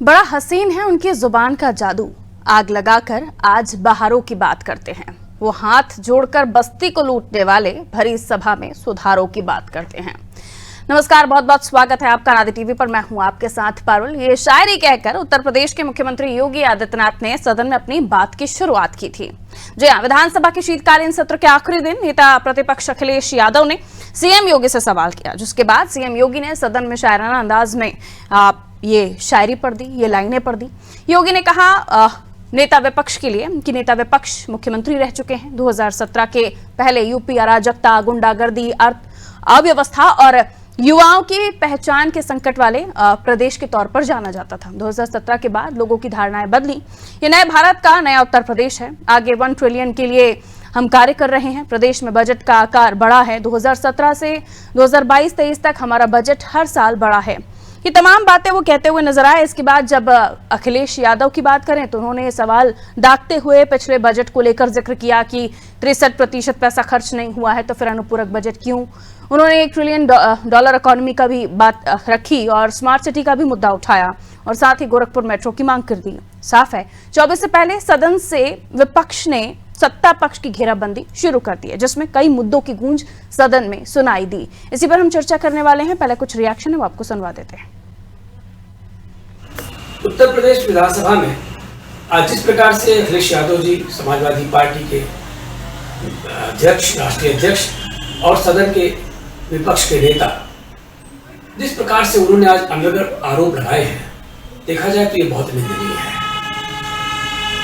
बड़ा हसीन है उनकी जुबान का जादू। आग लगाकर आज बहारों की बात करते हैं। वो हाथ जोड़कर बस्ती को लूटने वाले भरी सभा में सुधारों की बात करते हैं। नमस्कार, बहुत बहुत स्वागत है आपका नादी टीवी पर। मैं हूं आपके साथ पारुल। ये शायरी कहकर उत्तर प्रदेश के मुख्यमंत्री योगी आदित्यनाथ ने सदन में अपनी बात की शुरुआत की थी। जी हां, विधानसभा के शीतकालीन सत्र के आखिरी दिन नेता प्रतिपक्ष अखिलेश यादव ने सीएम योगी से सवाल किया, जिसके बाद सीएम योगी ने सदन में शायराना अंदाज में ये शायरी पढ़ दी, ये लाइनें पढ़ दी। योगी ने कहा नेता विपक्ष के लिए कि नेता विपक्ष मुख्यमंत्री रह चुके हैं। 2017 के पहले यूपी अराजकता, गुंडागर्दी, अव्यवस्था और युवाओं की पहचान के संकट वाले प्रदेश के तौर पर जाना जाता था। 2017 के बाद लोगों की धारणाएं बदली। ये नए भारत का नया उत्तर प्रदेश है। आगे 1 ट्रिलियन के लिए हम कार्य कर रहे हैं। प्रदेश में बजट का आकार बढ़ा है। 2017 से 2022-23 तक हमारा बजट हर साल बढ़ा है। ये तमाम बातें वो कहते हुए नजर आए। इसके बाद जब अखिलेश यादव की बात करें तो उन्होंने सवाल दागते हुए पिछले बजट को लेकर जिक्र किया कि 63% पैसा खर्च नहीं हुआ है, तो फिर अनुपूरक बजट क्यों। उन्होंने $1 ट्रिलियन इकोनॉमी का भी बात रखी और स्मार्ट सिटी का भी मुद्दा उठाया और साथ ही गोरखपुर मेट्रो की मांग कर दी। साफ है, 24 से पहले सदन से विपक्ष ने सत्ता पक्ष की घेराबंदी शुरू कर दी है, जिसमें कई मुद्दों की गूंज सदन में सुनाई दी। इसी पर हम चर्चा करने वाले हैं। पहले कुछ रिएक्शन है वो आपको सुनवा देते हैं। उत्तर प्रदेश विधानसभा में आज जिस प्रकार से अखिलेश यादव जी समाजवादी पार्टी के अध्यक्ष, राष्ट्रीय अध्यक्ष और सदन के विपक्ष के नेता, जिस प्रकार से उन्होंने आज अनर्गल आरोप लगाए हैं, देखा जाए तो ये बहुत निंदनीय है।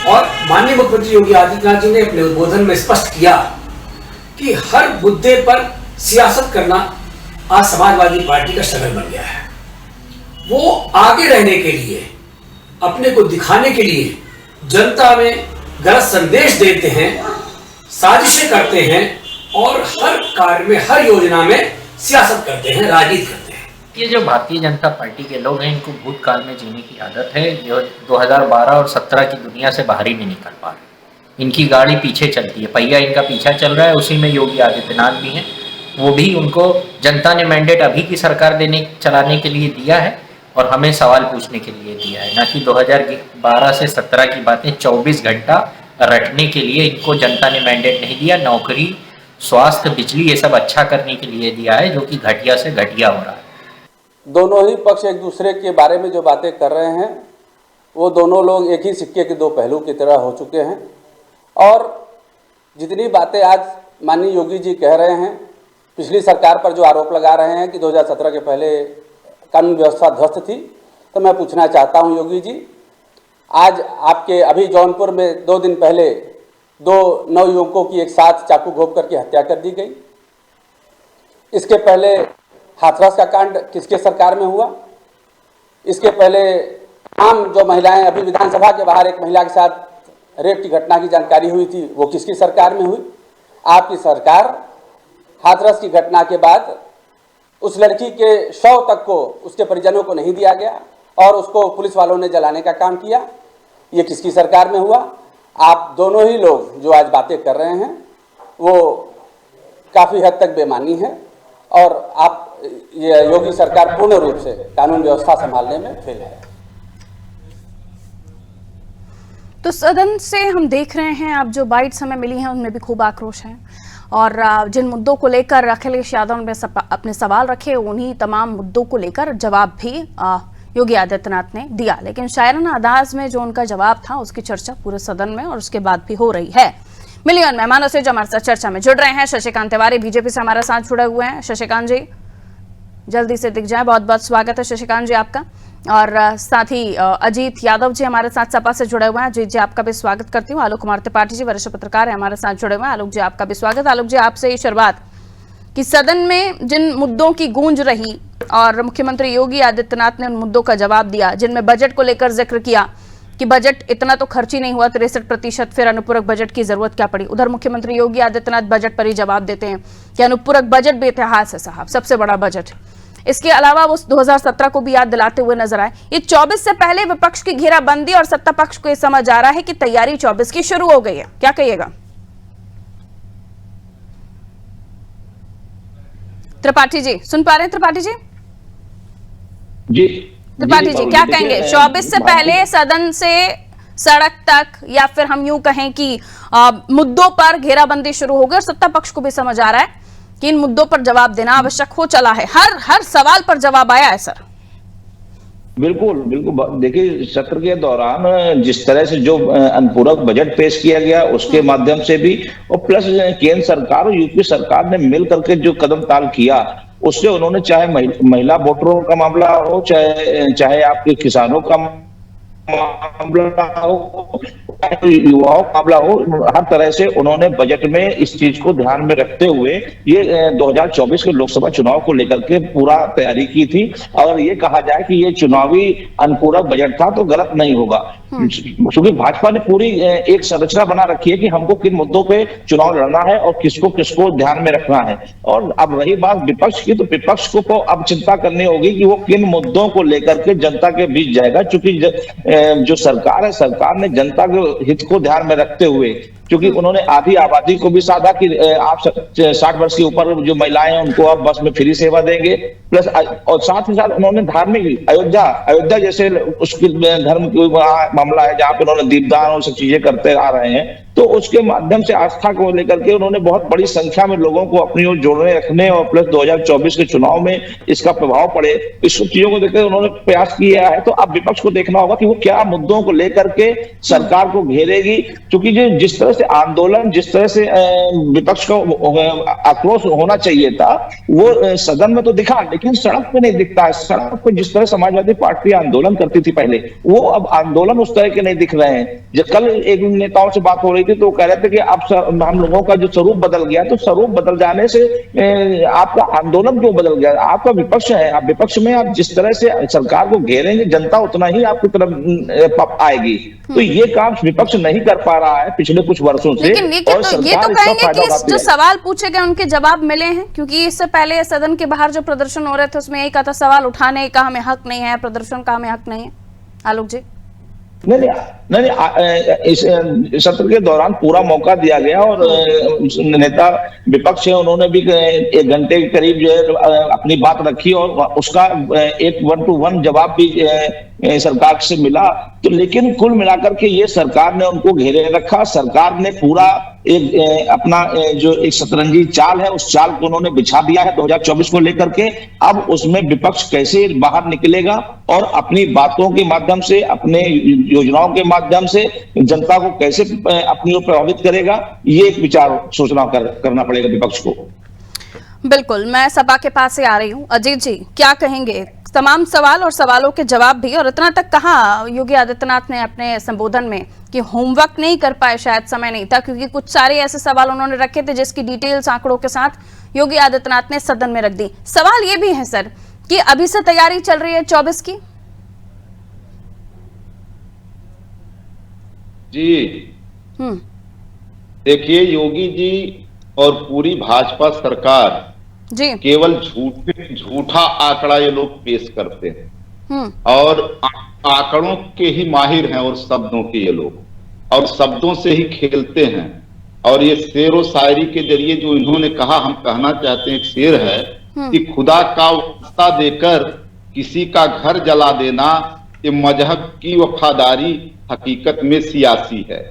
और माननीय मुख्यमंत्री योगी आदित्यनाथ जी ने अपने उद्बोधन में स्पष्ट किया कि हर मुद्दे पर सियासत करना आज समाजवादी पार्टी का शगल बन गया है। वो आगे रहने के लिए, अपने को दिखाने के लिए जनता में गलत संदेश देते हैं, साजिशें करते हैं और हर कार्य में, हर योजना में सियासत करते हैं, राजनीति करते हैं। ये जो भारतीय जनता पार्टी के लोग हैं, इनको भूतकाल में जीने की आदत है। जो 2012 और 17 की दुनिया से बाहर ही नहीं निकल पा रहे। इनकी गाड़ी पीछे चलती है, पहिया इनका पीछा चल रहा है। उसी में योगी आदित्यनाथ भी हैं। वो भी, उनको जनता ने मैंडेट अभी की सरकार चलाने के लिए दिया है और हमें सवाल पूछने के लिए दिया है, ना कि 2012 से 17 की बातें 24 घंटा रटने के लिए इनको जनता ने मैंडेट नहीं दिया। नौकरी, स्वास्थ्य, बिजली, ये सब अच्छा करने के लिए दिया है, जो कि घटिया से घटिया हो रहा है। दोनों ही पक्ष एक दूसरे के बारे में जो बातें कर रहे हैं, वो दोनों लोग एक ही सिक्के के दो पहलू की तरह हो चुके हैं। और जितनी बातें आज माननीय योगी जी कह रहे हैं, पिछली सरकार पर जो आरोप लगा रहे हैं कि 2017 के पहले कानून व्यवस्था ध्वस्त थी, तो मैं पूछना चाहता हूं योगी जी, आज आपके अभी जौनपुर में 2 दिन पहले 2 नवयुवकों की एक साथ चाकू घोंप करके हत्या कर दी गई। इसके पहले हाथरस का कांड किसके सरकार में हुआ? इसके पहले आम जो महिलाएं, अभी विधानसभा के बाहर एक महिला के साथ रेप की घटना की जानकारी हुई थी, वो किसकी सरकार में हुई? आपकी सरकार हाथरस की घटना के बाद उस लड़की के शव तक को उसके परिजनों को नहीं दिया गया और उसको पुलिस वालों ने जलाने का काम किया। ये किसकी सरकार में हुआ? आप दोनों ही लोग जो आज बातें कर रहे हैं वो काफ़ी हद तक बेमानी है और आप, ये योगी सरकार पूर्ण रूप से कानून व्यवस्था संभालने में फेल है। तो सदन से हम देख रहे हैं, अब जो बाइट्स हमें मिली हैं उनमें भी खूब आक्रोश है और जिन मुद्दों को लेकर अखिलेश यादव ने अपने सवाल रखे, उन्हीं तमाम मुद्दों को लेकर जवाब भी योगी आदित्यनाथ ने दिया। लेकिन शायराना अंदाज में जो उनका जवाब था, उसकी चर्चा पूरे सदन में और उसके बाद भी हो रही है। मिलियन मेहमानों से जो हमारे साथ चर्चा में जुड़ रहे हैं, शशिकांत तिवारी बीजेपी से हमारे साथ जुड़े हुए हैं। शशिकांत जी जल्दी से दिख जाए। बहुत बहुत स्वागत है शशिकांत जी आपका। और साथ ही अजीत यादव जी हमारे साथ सपा से जुड़े हुए हैं। अजीत जी आपका भी स्वागत करती हूँ। आलोक कुमार त्रिपाठी जी वरिष्ठ पत्रकार है, हमारे साथ जुड़े हुए हैं। आलोक जी आपका भी स्वागत। आलोक जी, आपसे ही शुरुआत कि सदन में जिन मुद्दों की गूंज रही और मुख्यमंत्री योगी आदित्यनाथ ने उन मुद्दों का जवाब दिया, जिनमें बजट को लेकर जिक्र किया कि बजट इतना तो खर्च ही नहीं हुआ, 63%, फिर अनुपूरक बजट की जरूरत क्या पड़ी। उधर मुख्यमंत्री योगी आदित्यनाथ बजट पर ही जवाब देते हैं कि अनुपूरक बजट भी इतिहास है साहब, सबसे बड़ा बजट। इसके अलावा वो 2017 को भी याद दिलाते हुए नजर आए। ये 24 से पहले विपक्ष की घेराबंदी और सत्ता पक्ष को ये समझ आ रहा है कि तैयारी 24 की शुरू हो गई है। क्या कहिएगा त्रिपाठी जी? सुन पा रहे हैं त्रिपाठी जी? जी त्रिपाठी जी क्या कहेंगे? 24 से पहले सदन से सड़क तक, या फिर हम यूं कहें कि मुद्दों पर घेराबंदी शुरू हो गई और सत्ता पक्ष को भी समझ आ रहा है कि इन मुद्दों पर जवाब देना आवश्यक हो चला है, हर सवाल पर जवाब आया है सर। बिल्कुल बिल्कुल, देखिए सत्र के दौरान जिस तरह से जो अनुपूरक बजट पेश किया गया उसके माध्यम से भी, और प्लस केंद्र सरकार और यूपी सरकार ने मिल करके जो कदम ताल किया उससे उन्होंने, चाहे महिला वोटरों का मामला हो, चाहे आपके किसानों का मामला हो, युवाओं का मामला हो, हर तरह से उन्होंने बजट में इस चीज को ध्यान में रखते हुए ये 2024 के लोकसभा चुनाव को लेकर के पूरा तैयारी की थी। और ये कहा जाए कि ये चुनावी अनुपूरक बजट था तो गलत नहीं होगा, क्योंकि भाजपा ने पूरी एक संरचना बना रखी है कि हमको किन मुद्दों पे चुनाव लड़ना है और किसको किसको ध्यान में रखना है। और अब रही बात विपक्ष की, तो विपक्ष को अब चिंता करनी होगी कि वो किन मुद्दों को लेकर के जनता के बीच जाएगा, क्योंकि जो सरकार है, सरकार ने जनता के हित को ध्यान में रखते हुए, क्योंकि उन्होंने आधी आबादी को भी साधा कि आप 60 वर्ष के ऊपर जो महिलाएं हैं उनको आप बस में फ्री सेवा देंगे, प्लस और साथ ही साथ उन्होंने धार्मिक अयोध्या जैसे उसके धर्म की मामला है जहां पे उन्होंने दीपदान और सब चीजें करते आ रहे हैं, तो उसके माध्यम से आस्था को लेकर के उन्होंने बहुत बड़ी संख्या में लोगों को अपनी ओर जोड़ने रखने, और प्लस 2024 के चुनाव में इसका प्रभाव पड़े, इस सब चीजों को देखकर उन्होंने प्रयास किया है। तो अब विपक्ष को देखना होगा कि वो क्या मुद्दों को लेकर के सरकार को घेरेगी, क्योंकि जो जिस तरह से आंदोलन, जिस तरह से विपक्ष को आक्रोश होना चाहिए था वो सदन में तो दिखा, लेकिन सड़क पे नहीं दिखता है। सड़क पे जिस तरह समाजवादी पार्टी आंदोलन करती थी पहले, वो अब आंदोलन उस तरह के नहीं दिख रहे हैं। जब कल एक नेताओं से बात हो रही थी तो वो कह रहे थे कि अब हम लोगों का जो स्वरूप बदल गया, तो स्वरूप बदल जाने से आपका आंदोलन क्यों बदल गया? आपका विपक्ष है, आप विपक्ष में आप जिस तरह से सरकार को घेरेंगे, जनता उतना ही आपकी तरफ आएगी। तो ये काम विपक्ष नहीं कर पा रहा है पिछले कुछ वर्षों से। लेकिन ये तो कहेंगे कि जो सवाल पूछे गए उनके जवाब मिले हैं, क्योंकि इससे पहले सदन के बाहर जो प्रदर्शन हो रहे थे उसमें एक आता सवाल उठाने का हमें हक नहीं है, प्रदर्शन का हमें हक नहीं है। आलोक जी नहीं, इस सत्र के दौरान पूरा मौका दिया गया और नेता विपक्ष है उन्होंने भी 1 घंटे के करीब जो है अपनी बात रखी और उसका एक 1-to-1 जवाब भी सरकार से मिला। तो लेकिन कुल मिलाकर के ये सरकार ने उनको घेरे रखा। सरकार ने पूरा एक अपना जो एक शतरंजी चाल है उस चाल को उन्होंने बिछा दिया है 2024 को लेकर के। अब उसमें विपक्ष कैसे बाहर निकलेगा और अपनी बातों के माध्यम से, अपने योजनाओं के माध्यम से जनता को कैसे अपनी ओर प्रभावित करेगा, ये एक विचार सोचना करना पड़ेगा विपक्ष को। बिल्कुल, मैं सभा के पास से आ रही हूँ। अजीत जी क्या कहेंगे? तमाम सवाल और सवालों के जवाब भी, और इतना तक कहा योगी आदित्यनाथ ने अपने संबोधन में कि होमवर्क नहीं कर पाए, शायद समय नहीं था, क्योंकि कुछ सारे ऐसे सवाल उन्होंने रखे थे जिसकी डिटेल्स आंकड़ों के साथ योगी आदित्यनाथ ने सदन में रख दी। सवाल ये भी है सर कि अभी से तैयारी चल रही है 24 की। जी देखिए, योगी जी और पूरी भाजपा सरकार जी केवल झूठा आंकड़ा ये लोग पेश करते हैं और आंकड़ों के ही माहिर हैं और शब्दों के ये लोग, और शब्दों से ही खेलते हैं। और ये शेर व शायरी के जरिए जो इन्होंने कहा, हम कहना चाहते हैं, एक शेर है कि खुदा का वास्ता देकर किसी का घर जला देना, ये मजहब की वफादारी हकीकत में सियासी है।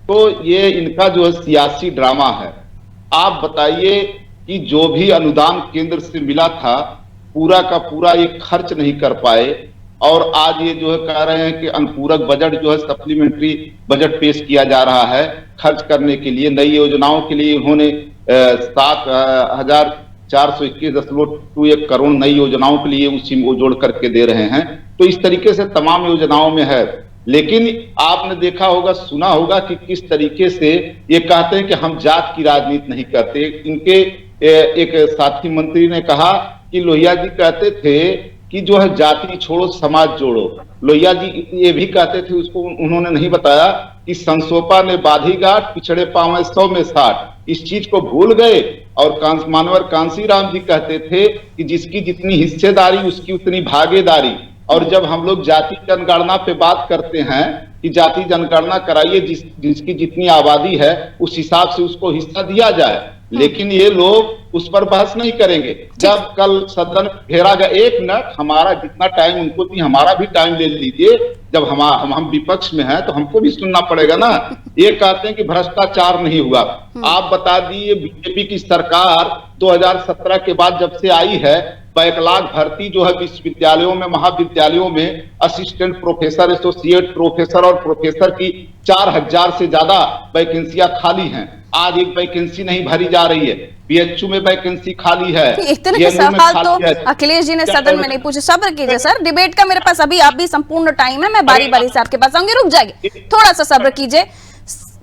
तो ये इनका जो है सियासी ड्रामा है। आप बताइए कि जो भी अनुदान केंद्र से मिला था पूरा का पूरा ये खर्च नहीं कर पाए, और आज ये जो है कह रहे हैं कि अनुपूरक बजट जो है सप्लीमेंट्री बजट पेश किया जा रहा है खर्च करने के लिए। नई योजनाओं के लिए उन्होंने 7,421.1 करोड़ नई योजनाओं के लिए उसी में जोड़ करके दे रहे हैं। तो इस तरीके से तमाम योजनाओं में है। लेकिन आपने देखा होगा, सुना होगा कि किस तरीके से ये कहते हैं कि हम जात की राजनीति नहीं करते। इनके एक साथी मंत्री ने कहा कि लोहिया जी कहते थे कि जो है जाति छोड़ो समाज जोड़ो। लोहिया जी ये भी कहते थे, उसको उन्होंने नहीं बताया कि संसोपा ने बाधी गांठ, पिछड़े पांव 100 में 60। इस चीज को भूल गए। और मानवर कांसीराम जी कहते थे कि जिसकी जितनी हिस्सेदारी उसकी उतनी भागीदारी। और जब हम लोग जाति जनगणना पे बात करते हैं कि जाति जनगणना कराइए, जिसकी जितनी आबादी है उस हिसाब से उसको हिस्सा दिया जाए, लेकिन ये लोग उस पर बहस नहीं करेंगे। जब कल सदन घेरा गया, 1 मिनट हमारा जितना टाइम उनको दी, हमारा भी टाइम ले लीजिए। जब हम विपक्ष में हैं तो हमको भी सुनना पड़ेगा ना। ये कहते हैं कि भ्रष्टाचार नहीं हुआ। आप बता दिए, बीजेपी की सरकार 2017 के बाद जब से आई है, बैकलॉग भर्ती जो है विश्वविद्यालयों में, महाविद्यालयों में असिस्टेंट प्रोफेसर, एसोसिएट प्रोफेसर और प्रोफेसर की 4000 से ज्यादा वैकेंसियां खाली हैं। आज एक वैकेंसी नहीं भरी जा रही है। बीएचयू में वैकेंसी खाली है। इतने के सवाल तो अखिलेश जी ने सदन में नहीं पूछे। सब्र कीजिए सर, डिबेट का मेरे पास अभी आप भी संपूर्ण टाइम है, मैं बारी बारी से आपके पास आऊंगी, रुक जाएगी, थोड़ा सा सब्र कीजिए।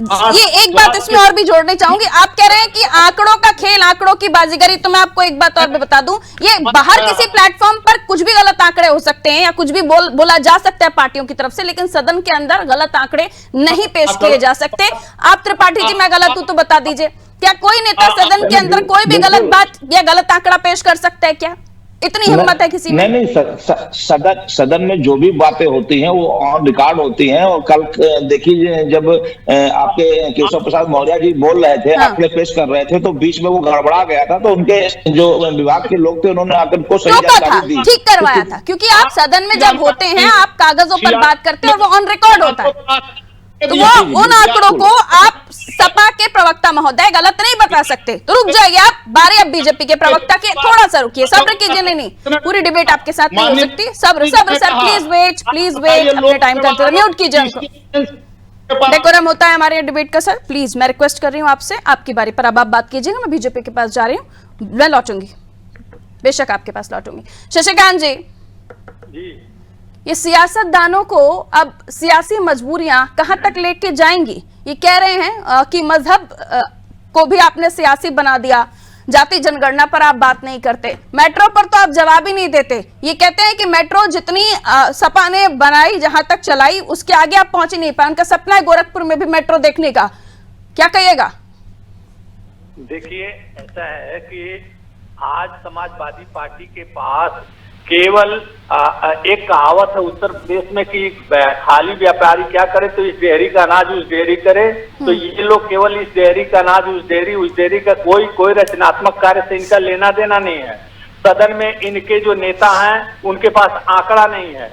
ये एक बात इसमें और भी जोड़नी चाहूंगी, आप कह रहे हैं कि आंकड़ों का खेल, आंकड़ों की बाजीगरी, तो मैं आपको एक बात और भी बता दूं, ये बाहर किसी प्लेटफॉर्म पर कुछ भी गलत आंकड़े हो सकते हैं या कुछ भी बोला जा सकता है पार्टियों की तरफ से, लेकिन सदन के अंदर गलत आंकड़े नहीं पेश किए जा सकते। आप त्रिपाठी जी, मैं गलत हूं तो बता दीजिए, क्या कोई नेता सदन के अंदर कोई भी गलत बात या गलत आंकड़ा पेश कर सकता है क्या? इतनी हिम्मत है किसी में? नहीं, सदन में जो भी बातें होती हैं वो ऑन रिकॉर्ड होती हैं। और कल देखिए, जब आपके केशव प्रसाद मौर्य जी बोल रहे थे, आंकड़े पेश कर रहे थे, तो बीच में वो गड़बड़ा गया था, तो उनके जो विभाग के लोग थे उन्होंने आकर को सही जानकारी दी, ठीक करवाया था। क्योंकि आप सदन में जब होते हैं, आप कागजों पर बात करते हैं और वो ऑन रिकॉर्ड होता है, तो वो उन आंकड़ों को आप सपा के प्रवक्ता महोदय गलत नहीं बता सकते। तो रुक जाइए आप, बारे अब बीजेपी के प्रवक्ता के, थोड़ा सा रुकिए, सब्र कीजिए। नहीं, पूरी डिबेट आपके साथ नहीं हो सकती। सब्र सर, प्लीज वेट, अपने टाइम का म्यूट कीजिए उनको। डेकोरम होता है हमारे डिबेट का। सर प्लीज, मैं रिक्वेस्ट कर रही हूँ आपसे, आपकी बारी पर अब आप बात कीजिएगा। मैं बीजेपी के पास जा रही हूँ, मैं लौटूंगी, बेशक आपके पास लौटूंगी। शशिकांत जी, ये सियासतदानों को अब सियासी मजबूरियां कहां तक लेके जाएंगी? ये कह रहे हैं कि मजहब को भी आपने सियासी बना दिया, जाति जनगणना पर आप बात नहीं करते, मेट्रो पर तो आप जवाब ही नहीं देते। ये कहते हैं कि मेट्रो जितनी सपा ने बनाई, जहां तक चलाई, उसके आगे आप पहुंच ही नहीं पाए। उनका सपना है गोरखपुर में भी मेट्रो देखने का, क्या कहिएगा? देखिए, ऐसा है कि आज समाजवादी पार्टी के पास केवल एक कहावत है उत्तर प्रदेश में कि खाली व्यापारी क्या करे, तो इस डेयरी का अनाज उस डेयरी करे। तो ये लोग केवल इस डेयरी का अनाज उस डेयरी का कोई रचनात्मक कार्य से इनका लेना देना नहीं है। सदन में इनके जो नेता हैं उनके पास आंकड़ा नहीं है।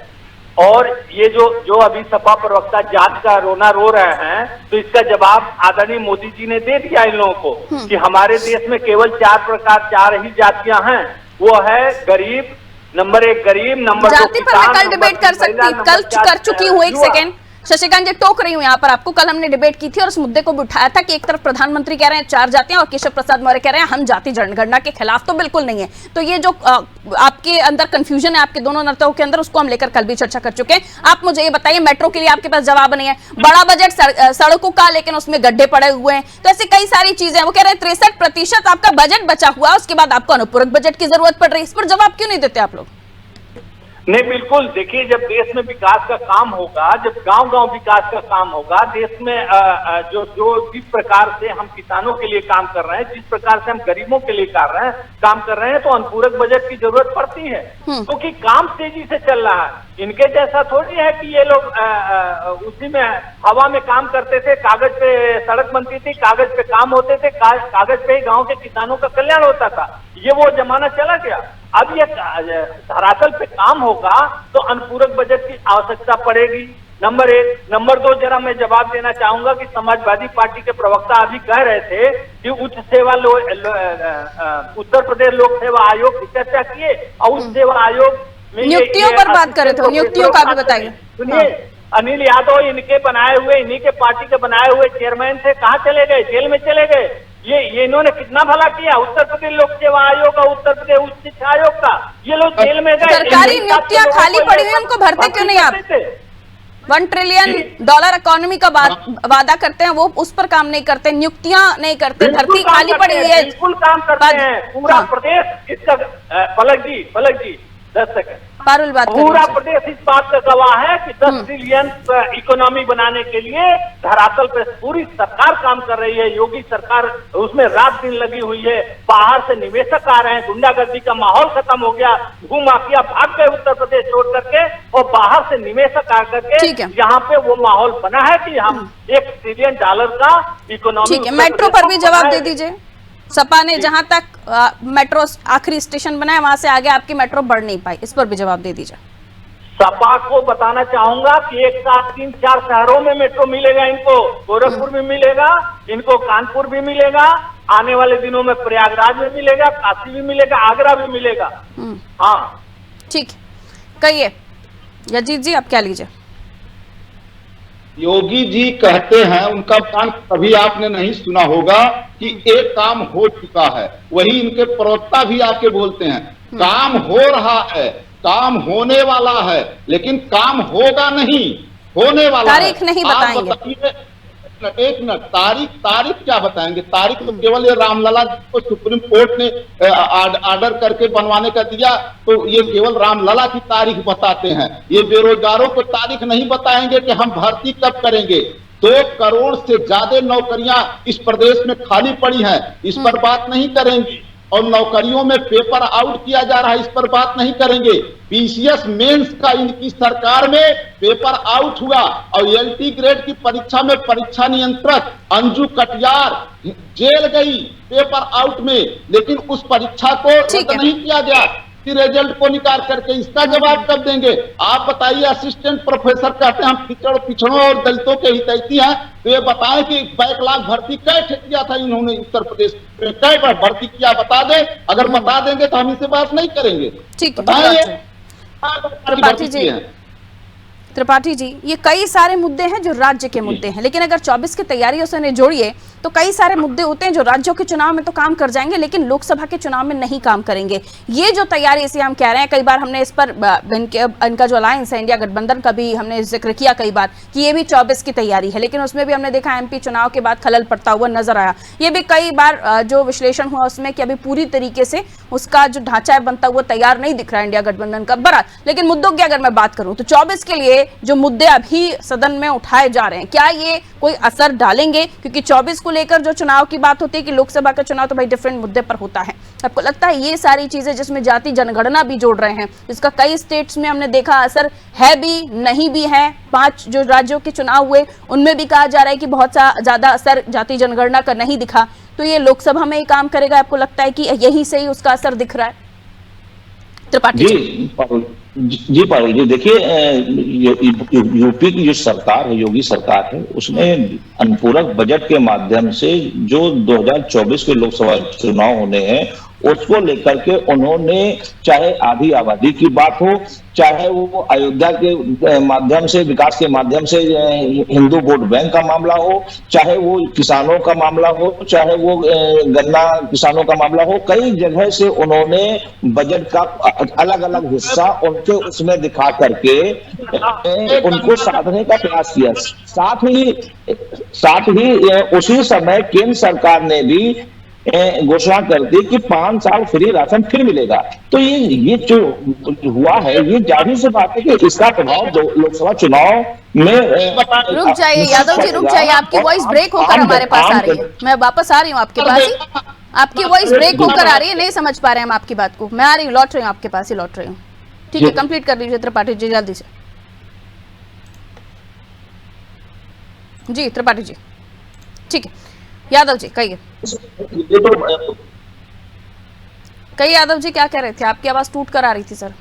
और ये जो अभी सपा प्रवक्ता जात का रोना रो रहे हैं, तो इसका जवाब आदरणीय मोदी जी ने दे दिया इन लोगों को कि हमारे देश में केवल 4 ही जातियां हैं। वो है गरीब, नंबर 1 गरीब, नंबर 2 जाति पर मैं कल डिबेट कर सकती, कल कर चुकी हूँ। एक सेकेंड शशिकांत जी, टोक रही हूँ यहाँ पर आपको। कल हमने डिबेट की थी और उस मुद्दे को भी उठाया था कि एक तरफ प्रधानमंत्री कह रहे हैं 4 जातियां और केशव प्रसाद मौर्य कह रहे हैं हम जाति जनगणना के खिलाफ तो बिल्कुल नहीं है। तो ये जो आपके अंदर कंफ्यूजन है आपके दोनों नेताओं के अंदर, उसको हम लेकर कल भी चर्चा कर चुके हैं। आप मुझे ये बताइए, मेट्रो के लिए आपके पास जवाब नहीं है, बड़ा बजट सड़कों का, लेकिन उसमें गड्ढे पड़े हुए हैं, तो ऐसी कई सारी चीजें। वो कह रहे हैं 63% आपका बजट बचा हुआ, उसके बाद आपको अनुपूरक बजट की जरूरत पड़ रही है। इस पर जवाब क्यों नहीं देते आप लोग? नहीं, बिल्कुल। देखिए, जब देश में विकास का काम होगा, जब गांव-गांव विकास का काम होगा, देश में जो जिस प्रकार से हम किसानों के लिए काम कर रहे हैं, जिस प्रकार से हम गरीबों के लिए काम कर रहे हैं, तो अनुपूरक बजट की जरूरत पड़ती है, क्योंकि काम तेजी से चल रहा है। इनके जैसा थोड़ी है कि ये लोग उसी में हवा में काम करते थे, कागज पे सड़क बनती थी, कागज पे काम होते थे, कागज पे ही गाँव के किसानों का कल्याण होता था। ये वो जमाना चला गया। अब ये धरातल पे काम होगा तो अनुपूरक बजट की आवश्यकता पड़ेगी, नंबर 1। नंबर 2, जरा मैं जवाब देना चाहूंगा कि समाजवादी पार्टी के प्रवक्ता अभी कह रहे थे कि उच्च सेवा उत्तर प्रदेश लोक सेवा आयोग की चर्चा किए और उस सेवा आयोग में नियुक्तियों पर बात करे थे, नियुक्तियों का भी बताइए। सुनिए, अनिल यादव इनके बनाए हुए, इन्हीं के पार्टी के बनाए हुए चेयरमैन थे, कहाँ चले गए? जेल में चले गए। ये इन्होंने कितना भला किया उत्तर प्रदेश लोक सेवा आयोग का, उत्तर प्रदेश उच्च शिक्षा आयोग का। ये लोग जेल में गए, सरकारी नियुक्तियां खाली पड़ी हुई, उनको भरते क्यों नहीं आप? $1 ट्रिलियन इकोनॉमी का वादा करते हैं, वो उस पर काम नहीं करते, नियुक्तियां नहीं करते, भर्ती खाली पड़ी हुई है। बिल्कुल काम करते हैं पूरा प्रदेश इसका। पलक जी 10 सेकंड। पूरा प्रदेश इस बात का गवाह है कि 10 ट्रिलियन इकोनॉमी बनाने के लिए धरातल पे पूरी सरकार काम कर रही है। योगी सरकार उसमें रात दिन लगी हुई है। बाहर से निवेशक आ रहे हैं, गुंडागर्दी का माहौल खत्म हो गया, भूमाफिया भाग गए उत्तर प्रदेश छोड़ करके, और बाहर से निवेशक आ करके यहाँ पे वो माहौल बना है कि हम $1 ट्रिलियन का इकोनॉमी। ठीक है, मेट्रो पर भी जवाब दे दीजिए। सपा ने जहां तक मेट्रो आखिरी स्टेशन बनाया वहां से आगे आपकी मेट्रो बढ़ नहीं पाई, इस पर भी जवाब दे दीजिए। सपा को बताना चाहूंगा कि एक साथ 3-4 शहरों में मेट्रो मिलेगा इनको, गोरखपुर में मिलेगा इनको, कानपुर भी मिलेगा, आने वाले दिनों में प्रयागराज में मिलेगा, काशी भी मिलेगा, आगरा भी मिलेगा। हाँ ठीक, कहिए यजीत जी, आप क्या लीजिए। योगी जी कहते हैं, उनका बयान कभी आपने नहीं सुना होगा कि एक काम हो चुका है, वही इनके प्रवक्ता भी आके बोलते हैं काम हो रहा है, काम होने वाला है, लेकिन काम होगा नहीं, होने वाला है। तारीख नहीं बताएंगे। एक मिनट, तारीख क्या बताएंगे? तारीख तो केवल ये रामलला को सुप्रीम कोर्ट ने ऑर्डर करके बनवाने का दिया, तो ये केवल रामलला की तारीख बताते हैं। ये बेरोजगारों को तारीख नहीं बताएंगे कि हम भर्ती कब करेंगे। 2 करोड़ से ज्यादा नौकरियां इस प्रदेश में खाली पड़ी हैं, इस पर बात नहीं करेंगे। और नौकरियों में पेपर आउट किया जा रहा है, इस पर बात नहीं करेंगे। पीसीएस मेंस का इनकी सरकार में पेपर आउट हुआ और एलटी ग्रेड की परीक्षा में परीक्षा नियंत्रक अंजू कटियार जेल गई पेपर आउट में, लेकिन उस परीक्षा को रद्द नहीं किया गया, रिजल्ट को निकाल करके। इसका जवाब कब देंगे आप बताइए। असिस्टेंट प्रोफेसर कहते हैं हम पिछड़ों और दलितों के हितैषी हैं, तो ये बताएं कि बैकलॉग भर्ती कै किया था इन्होंने उत्तर प्रदेश में, कै बार भर्ती किया बता दें। अगर बता देंगे तो हम इनसे बात नहीं करेंगे। ठीक है त्रिपाठी जी, ये कई सारे मुद्दे हैं जो राज्य के मुद्दे हैं, लेकिन अगर 24 की तैयारियों से उन्हें जोड़िए तो कई सारे मुद्दे होते हैं जो राज्यों के चुनाव में तो काम कर जाएंगे लेकिन लोकसभा के चुनाव में नहीं काम करेंगे। ये जो तैयारी इसे हम कह रहे हैं, कई बार हमने इस पर इनका जो अलायंस है इंडिया गठबंधन का भी हमने जिक्र किया कई बार कि ये भी 24 की तैयारी है, लेकिन उसमें भी हमने देखा एमपी चुनाव के बाद खलल पड़ता हुआ नजर आया। ये भी कई बार जो विश्लेषण हुआ उसमें कि अभी पूरी तरीके से उसका जो ढांचा है बनता हुआ तैयार नहीं दिख रहा है इंडिया गठबंधन का। बहरहाल, लेकिन मुद्दों की अगर मैं बात करूं तो 24 के लिए जो मुद्दे अभी सदन में उठाए जा रहे हैं, क्या ये कोई असर डालेंगे? क्योंकि 24 को लेकर जो चुनाव की बात होती है कि लोकसभा का चुनाव तो भाई डिफरेंट मुद्दे पर होता है। आपको लगता है ये सारी चीजें जिसमें जाति जनगणना भी जोड़ रहे हैं, इसका कई स्टेट्स में हमने देखा असर है भी नहीं भी है। 5 जो राज्यों के चुनाव हुए उनमें भी कहा जा रहा है कि बहुत सा ज्यादा असर जाति जनगणना का नहीं दिखा, तो ये लोकसभा में ही काम करेगा? आपको लगता है कि यही से ही उसका असर दिख रहा है? त्रिपाठी जी पारुल जी, देखिए यूपी की जो सरकार है, योगी सरकार है, उसने अनुपूरक बजट के माध्यम से जो 2024 के लोकसभा चुनाव होने हैं उसको लेकर के उन्होंने चाहे आधी आबादी की बात हो, चाहे वो अयोध्या के माध्यम से विकास के माध्यम से हिंदू वोट बैंक का मामला हो, चाहे वो किसानों का मामला हो, चाहे वो गन्ना किसानों का मामला हो, कई जगह से उन्होंने बजट का अलग अलग हिस्सा उनके उसमें दिखा करके उनको साधने का प्रयास किया। साथ ही उसी समय केंद्र सरकार ने भी घोषणा कर दी कि 5 साल फ्री राशन फिर मिलेगा। तो ये जो हुआ है, ये जाहिर सी बात है कि इसका प्रभाव लोकसभा चुनाव में रुक जाइए यादव जी, रुक जाइए, आपकी वॉइस ब्रेक होकर हमारे पास आ रही है। मैं वापस आ रही हूँ आपके पास ही, आपकी वॉइस ब्रेक होकर आ रही है, नहीं समझ पा रहे हैं हम आपकी बात को। मैं आ रही हूँ, लौट रही हूँ आपके पास ही लौट रही हूँ। ठीक है, कंप्लीट कर लीजिए त्रिपाठी जी जल्दी से। जी त्रिपाठी जी, ठीक है। यादव जी कहिए यादव जी क्या कह रहे थे? आपकी आवाज टूट कर आ रही थी सर।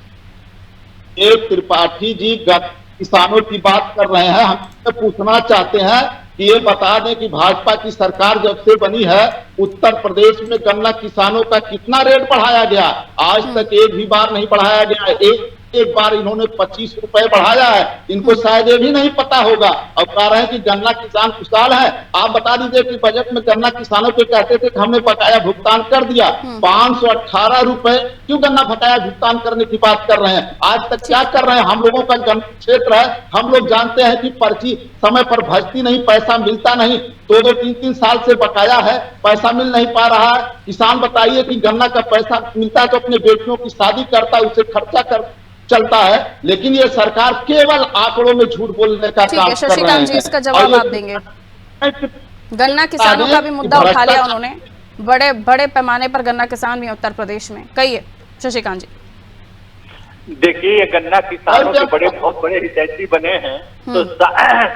त्रिपाठी जी किसानों की बात कर रहे हैं, हम पूछना चाहते हैं कि ये बता दें कि भाजपा की सरकार जब से बनी है उत्तर प्रदेश में गन्ना किसानों का कितना रेट बढ़ाया गया? आज तक एक भी बार नहीं बढ़ाया गया। एक बार इन्होंने 25 रुपए बढ़ाया है, इनको शायद ये भी नहीं पता होगा। अब कह रहे हैं कि गन्ना किसान खुशहाल है। आप बता दीजिए कि बजट में गन्ना किसानों को कहते थे कि हमने बकाया भुगतान कर दिया, 518 रुपए क्यों गन्ना बकाया भुगतान करने की बात कर रहे हैं? आज तक क्या कर रहे हैं? हम लोगों का गन्ना क्षेत्र है, हम लोग जानते हैं कि पर्ची समय पर भजती नहीं, पैसा मिलता नहीं, 2-2, 3-3 साल से बकाया है, पैसा मिल नहीं पा रहा है। किसान बताइए कि गन्ना का पैसा मिलता है तो अपने बेटियों की शादी करता है, उसे खर्चा कर चलता है, लेकिन ये सरकार केवल आंकड़ों में झूठ बोलने का काम कर रहे हैं। शशिकांत जी इसका जवाब आप देंगे? गन्ना किसानों का भी मुद्दा उठा लिया उन्होंने, बड़े पैमाने पर गन्ना किसान भी उत्तर प्रदेश में। कहिए शशिकांत जी। देखिए, ये गन्ना किसानों के बहुत बड़े हितैषी बने हैं। तो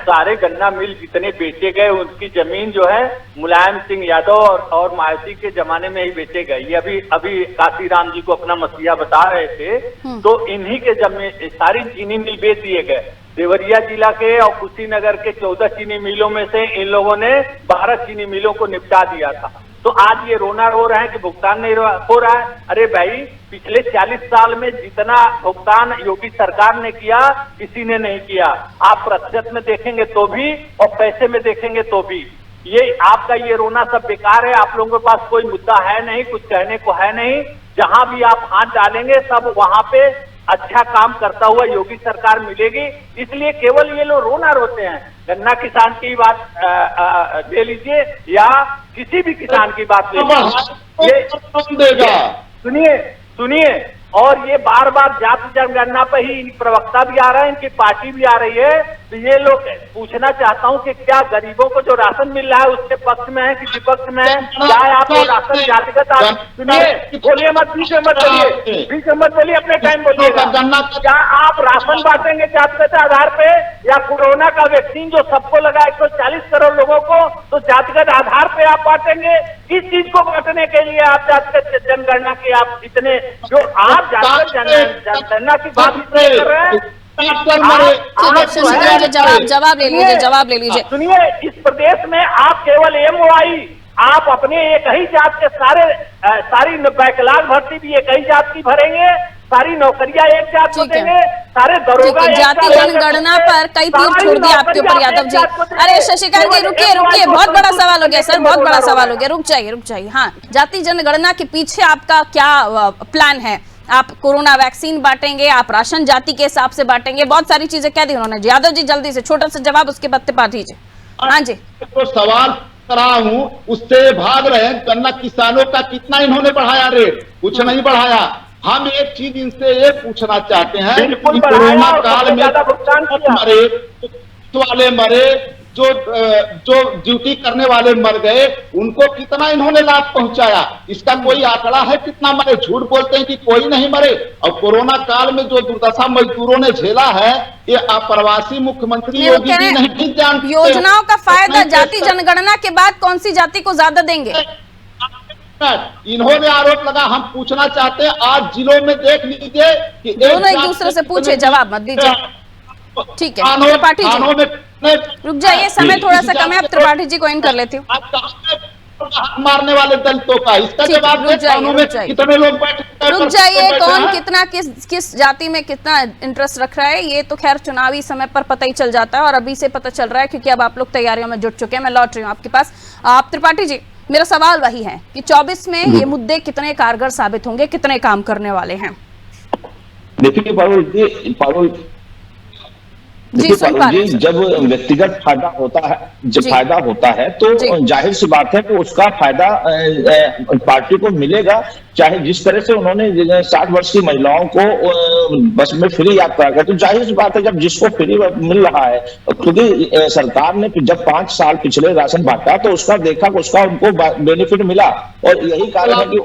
सारे गन्ना मिल जितने बेचे गए उनकी जमीन जो है मुलायम सिंह यादव और मायावती के जमाने में ही बेचे गए। ये अभी काशीराम जी को अपना मसीहा बता रहे थे। तो इन्हीं के जमीन सारी चीनी मिल बेच दिए गए। देवरिया जिला के और कुशीनगर के 14 चीनी मिलों में से इन लोगों ने 12 चीनी मिलों को निपटा दिया था। तो आज ये रोना रो रहे हैं कि भुगतान नहीं हो रहा है। अरे भाई, पिछले 40 साल में जितना भुगतान योगी सरकार ने किया किसी ने नहीं किया। आप प्रतिशत में देखेंगे तो भी और पैसे में देखेंगे तो भी। ये आपका ये रोना सब बेकार है। आप लोगों के पास कोई मुद्दा है नहीं, कुछ कहने को है नहीं। जहां भी आप हाथ डालेंगे सब वहां पे अच्छा काम करता हुआ योगी सरकार मिलेगी। इसलिए केवल ये लोग रोना रोते हैं। गन्ना किसान की बात ले लीजिए या किसी भी किसान की बात ले लीजिए, सुनिए और ये बार बार जाति जनगणना पर ही प्रवक्ता भी आ रहे हैं, इनकी पार्टी भी आ रही है। तो ये लोग पूछना चाहता हूं कि क्या गरीबों को जो राशन मिल रहा है उसके पक्ष में है कि विपक्ष में है? क्या आप वो राशन जातिगत? सुनिए, बोलिए मत, बीच में मत बोलिए, अपने टाइम बोलिएगा। क्या आप राशन बांटेंगे जातिगत आधार पे या कोरोना का वैक्सीन जो सबको लगा 140 करोड़ लोगों को, तो जातिगत आधार पे आप बांटेंगे? किस चीज को बांटने के लिए आप जातिगत जनगणना की आप इतने जो आप जातिगत जनगणना की बात कर रहे हैं? जवाब ले लीजिए। सुनिए, इस प्रदेश में आप केवल MOI, आप अपने एक ही जात के सारी बैकलॉग भर्ती भी एक ही जात की भरेंगे, सारी नौकरियां एक जात को देंगे, सारे दरोगा जाति जनगणना पर कई तीर छोड़ दिया आपके ऊपर यादव जी। अरे शशिकांत जी रुकिए, बहुत बड़ा सवाल हो गया सर, बहुत बड़ा सवाल हो गया। रुक जाइए। हाँ, जाति जनगणना के पीछे आपका क्या प्लान है? आप कोरोना वैक्सीन बांटेंगे, आप राशन जाति के हिसाब से बांटेंगे, बहुत सारी चीजें कह दी उन्होंने। यादव जी जल्दी से छोटा सा जवाब, उसके बाद पा दीजिए। हाँ जी, तो सवाल कर रहा हूं, उससे भाग रहे हैं। गन्ना किसानों का कितना इन्होंने बढ़ाया रेट? कुछ नहीं बढ़ाया। हम एक चीज इनसे ये पूछना चाहते हैं कि कोरोना काल में मरे, जो ड्यूटी करने वाले मर गए, उनको कितना इन्होंने लाभ पहुंचाया? इसका कोई आंकड़ा है कितना मरे? झूठ बोलते हैं कि कोई नहीं मरे। और कोरोना काल में जो दुर्दशा मजदूरों ने झेला है, ये अप्रवासी मुख्यमंत्री योगी जी नहीं जानते। योजनाओं का फायदा जाति जनगणना के बाद कौन सी जाति को ज्यादा देंगे? इन्होंने आरोप लगा। हम पूछना चाहते हैं, आज जिलों में देख लीजिए कि दोनों एक दूसरे से पूछे, जवाब मत दीजिए। ठीक है त्रिपाठी जी, रुक जाइए, समय थोड़ा सा कम है। आप त्रिपाठी जी को इन कर लेती हूँ। मारने वाले दलितों का इसका जवाब कितने लोग बैठे? रुक जाइए, कौन कितना किस जाति में कितना इंटरेस्ट रख रहा है ये तो खैर चुनावी समय पर पता ही चल जाता है, और अभी से पता चल रहा है क्योंकि अब आप लोग तैयारियों में जुट चुके हैं। मैं लौट रही हूँ आपके पास। आप त्रिपाठी जी, मेरा सवाल वही है कि 24 में ये मुद्दे कितने कारगर साबित होंगे, कितने काम करने वाले हैं? देखिए पारुल जी, जब व्यक्तिगत फायदा होता है तो जाहिर सी बात है कि उसका फायदा पार्टी को मिलेगा। चाहे जिस तरह से उन्होंने 60 वर्ष की महिलाओं को बस में फ्री यात्रा कर, तो जाहिर सी बात है जब जिसको फ्री मिल रहा है, क्योंकि सरकार ने जब 5 साल पिछले राशन बांटा तो उसका देखा कि उसका उनको बेनिफिट मिला, और यही कारण है कि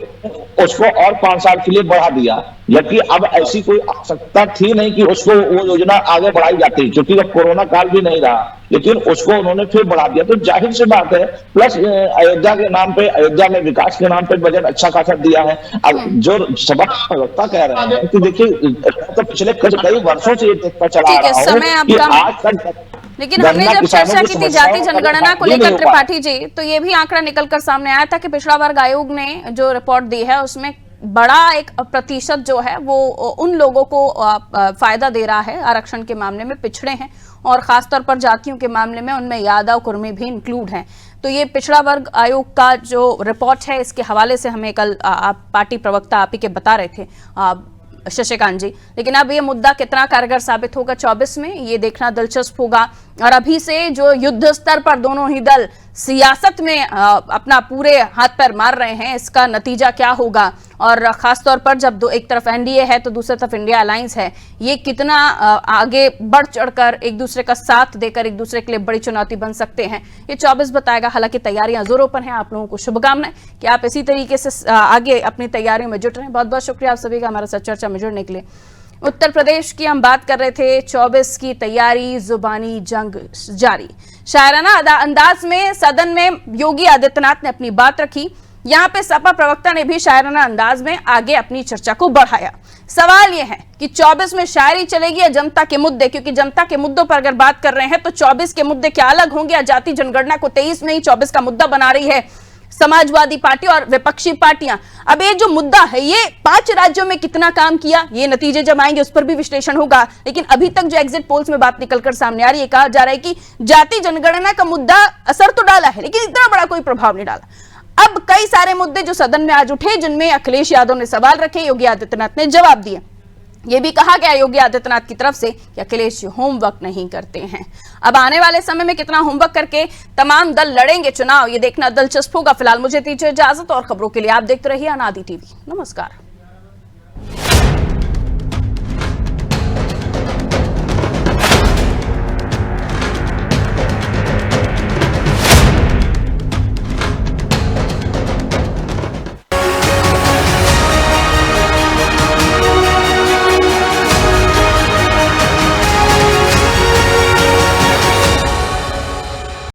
उसको और 5 साल के लिए बढ़ा दिया। जबकि अब ऐसी कोई आवश्यकता थी नहीं कि उसको वो योजना आगे बढ़ाई जाती, क्योंकि अब कोरोना काल भी नहीं रहा, लेकिन उसको उन्होंने फिर बढ़ा दिया। तो जाहिर सी बात है, प्लस अयोध्या के नाम पे, अयोध्या में विकास के नाम पे बजट अच्छा खासा दिया है। अब जो सभा प्रवक्ता कह रहे हैं कि देखिए तो पिछले कई वर्षों से ये देखता चला आ रहा हूं कि आज तक, लेकिन हमने जब चर्चा की थी जाति जनगणना को लेकर त्रिपाठी जी, तो ये भी आंकड़ा निकलकर सामने आया था कि पिछड़ा वर्ग आयोग ने जो रिपोर्ट दी है उसमें बड़ा एक प्रतिशत जो है वो उन लोगों को फायदा दे रहा है आरक्षण के मामले में पिछड़े हैं, और खासतौर पर जातियों के मामले में उनमें यादव कुर्मी भी इंक्लूड हैं। तो ये पिछड़ा वर्ग आयोग का जो रिपोर्ट है, इसके हवाले से हमें कल पार्टी प्रवक्ता आप ही के बता रहे थे शशिकांत जी। लेकिन अब ये मुद्दा कितना कारगर साबित होगा 24 में, ये देखना दिलचस्प होगा। और अभी से जो युद्ध स्तर पर दोनों ही दल सियासत में अपना पूरे हाथ पैर मार रहे हैं, इसका नतीजा क्या होगा, और खासतौर पर जब एक तरफ एनडीए है तो दूसरी तरफ इंडिया अलायंस है, ये कितना आगे बढ़ चढ़कर एक दूसरे का साथ देकर एक दूसरे के लिए बड़ी चुनौती बन सकते हैं, ये 24 बताएगा। हालांकि तैयारियां जोरों पर हैं। आप लोगों को शुभकामनाएं कि आप इसी तरीके से आगे अपनी तैयारियों में जुट रहे हैं। बहुत बहुत शुक्रिया आप सभी का हमारे साथ चर्चा में जुड़ने के लिए। उत्तर प्रदेश की हम बात कर रहे थे। 24 की तैयारी, जुबानी जंग जारी। शायराना अंदाज में सदन में योगी आदित्यनाथ ने अपनी बात रखी। यहां पे सपा प्रवक्ता ने भी शायराना अंदाज में आगे अपनी चर्चा को बढ़ाया। सवाल यह है कि 24 में शायरी चलेगी या जनता के मुद्दे, क्योंकि जनता के मुद्दों पर अगर बात कर रहे हैं तो 24 के मुद्दे क्या अलग होंगे। आजादी जनगणना को 23 में ही 24 का मुद्दा बना रही है समाजवादी पार्टी और विपक्षी पार्टियां। अब ये जो मुद्दा है, ये 5 राज्यों में कितना काम किया, ये नतीजे जब आएंगे उस पर भी विश्लेषण होगा। लेकिन अभी तक जो एग्जिट पोल्स में बात निकलकर सामने आ रही है, कहा जा रहा है कि जाति जनगणना का मुद्दा असर तो डाला है लेकिन इतना बड़ा कोई प्रभाव नहीं डाला। अब कई सारे मुद्दे जो सदन में आज उठे, जिनमें अखिलेश यादव ने सवाल रखे, योगी आदित्यनाथ ने जवाब दिए। यह भी कहा गया योगी आदित्यनाथ की तरफ से कि अखिलेश होमवर्क नहीं करते हैं। अब आने वाले समय में कितना होमवर्क करके तमाम दल लड़ेंगे चुनाव, ये देखना दिलचस्प होगा। फिलहाल मुझे दीजिए इजाजत और खबरों के लिए आप देखते रहिए अनादि टीवी। नमस्कार।